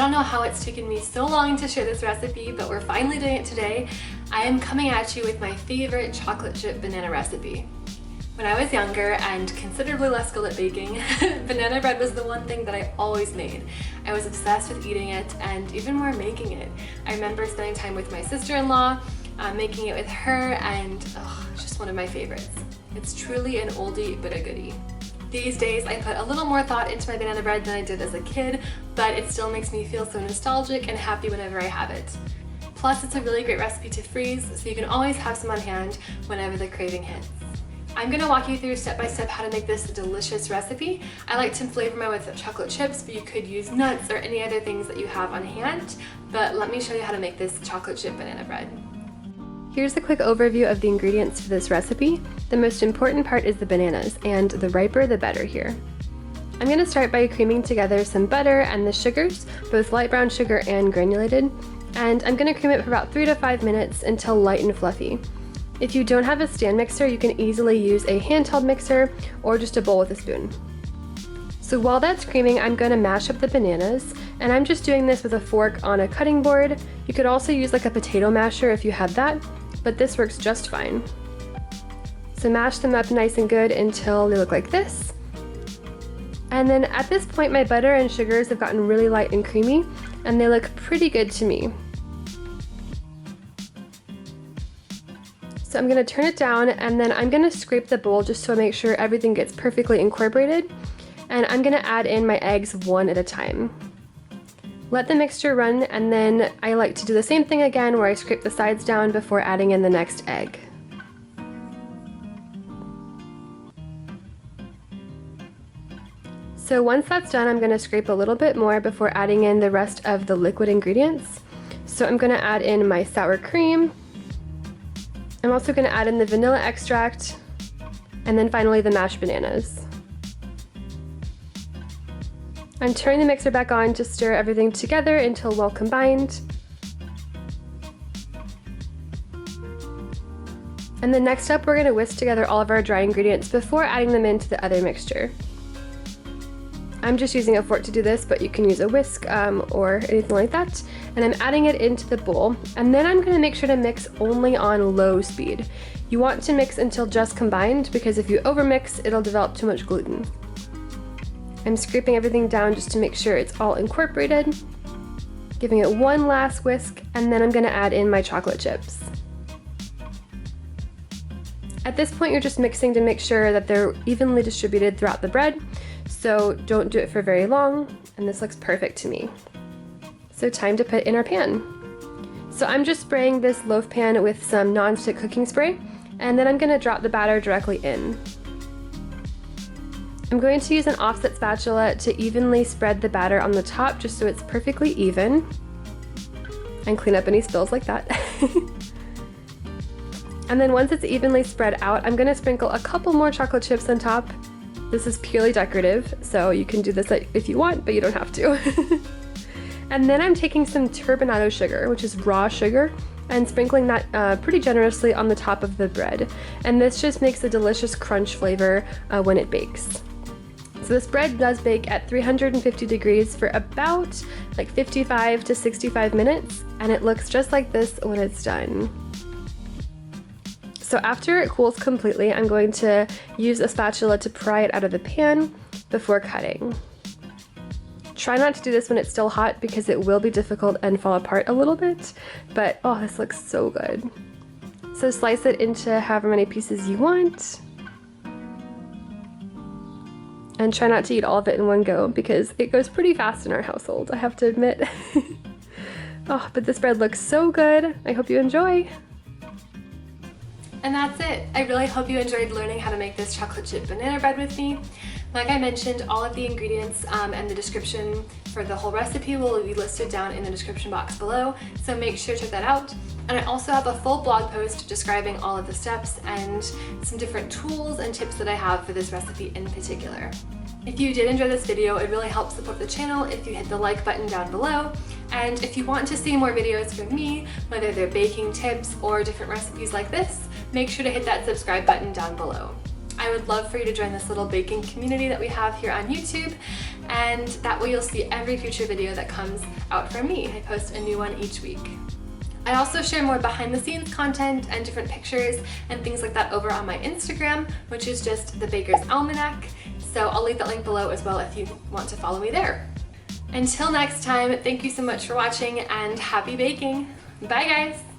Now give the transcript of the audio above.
don't know how it's taken me so long to share this recipe, but we're finally doing it today. I am coming at you with my favorite chocolate chip banana recipe. When I was younger and considerably less skilled at baking, banana bread was the one thing that I always made. I was obsessed with eating it and even more making it. I remember spending time with my sister-in-law, making it with her, and it's just one of my favorites. It's truly an oldie but a goodie. These days I put a little more thought into my banana bread than I did as a kid, but it still makes me feel so nostalgic and happy whenever I have it. Plus, it's a really great recipe to freeze, so you can always have some on hand whenever the craving hits. I'm going to walk you through step by step how to make this delicious recipe. I like to flavor mine with chocolate chips, but you could use nuts or any other things that you have on hand. But let me show you how to make this chocolate chip banana bread. Here's a quick overview of the ingredients for this recipe. The most important part is the bananas, and the riper the better here. I'm going to start by creaming together some butter and the sugars, both light brown sugar and granulated, and I'm going to cream it for about 3 to 5 minutes until light and fluffy. If you don't have a stand mixer, you can easily use a handheld mixer or just a bowl with a spoon. So while that's creaming, I'm going to mash up the bananas, and I'm just doing this with a fork on a cutting board. You could also use like a potato masher if you had that, but this works just fine. So mash them up nice and good until they look like this. And then at this point, my butter and sugars have gotten really light and creamy, and they look pretty good to me. So I'm going to turn it down, and then I'm going to scrape the bowl just so I make sure everything gets perfectly incorporated. And I'm going to add in my eggs one at a time. Let the mixture run, and then I like to do the same thing again where I scrape the sides down before adding in the next egg. So once that's done, I'm going to scrape a little bit more before adding in the rest of the liquid ingredients. So I'm going to add in my sour cream. I'm also going to add in the vanilla extract, and then finally the mashed bananas. I'm turning the mixer back on to stir everything together until well combined. And then next up, we're going to whisk together all of our dry ingredients before adding them into the other mixture. I'm just using a fork to do this, but you can use a whisk or anything like that. And I'm adding it into the bowl, and then I'm going to make sure to mix only on low speed. You want to mix until just combined, because if you overmix, it'll develop too much gluten. I'm scraping everything down just to make sure it's all incorporated, giving it one last whisk, and then I'm going to add in my chocolate chips. At this point, you're just mixing to make sure that they're evenly distributed throughout the bread, so don't do it for very long, and this looks perfect to me. So time to put in our pan. So I'm just spraying this loaf pan with some nonstick cooking spray, and then I'm going to drop the batter directly in. I'm going to use an offset spatula to evenly spread the batter on the top just so it's perfectly even, and clean up any spills like that. And then once it's evenly spread out, I'm going to sprinkle a couple more chocolate chips on top. This is purely decorative, so you can do this if you want, but you don't have to. And then I'm taking some turbinado sugar, which is raw sugar, and sprinkling that pretty generously on the top of the bread. And this just makes a delicious crunch flavor when it bakes. So this bread does bake at 350 degrees for about like 55 to 65 minutes, and it looks just like this when it's done. So after it cools completely, I'm going to use a spatula to pry it out of the pan before cutting. Try not to do this when it's still hot because it will be difficult and fall apart a little bit, but oh, this looks so good. So slice it into however many pieces you want. And try not to eat all of it in one go because it goes pretty fast in our household, I have to admit. Oh, but this bread looks so good. I hope you enjoy. And that's it. I really hope you enjoyed learning how to make this chocolate chip banana bread with me. Like I mentioned, all of the ingredients and the description for the whole recipe will be listed down in the description box below, so make sure to check that out. And I also have a full blog post describing all of the steps and some different tools and tips that I have for this recipe in particular. If you did enjoy this video, it really helps support the channel if you hit the like button down below. And if you want to see more videos from me, whether they're baking tips or different recipes like this, make sure to hit that subscribe button down below. I would love for you to join this little baking community that we have here on YouTube, and that way you'll see every future video that comes out from me. I post a new one each week. I also share more behind the scenes content and different pictures and things like that over on my Instagram, which is just the Baker's Almanac. So I'll leave that link below as well if you want to follow me there. Until next time, thank you so much for watching and happy baking. Bye guys!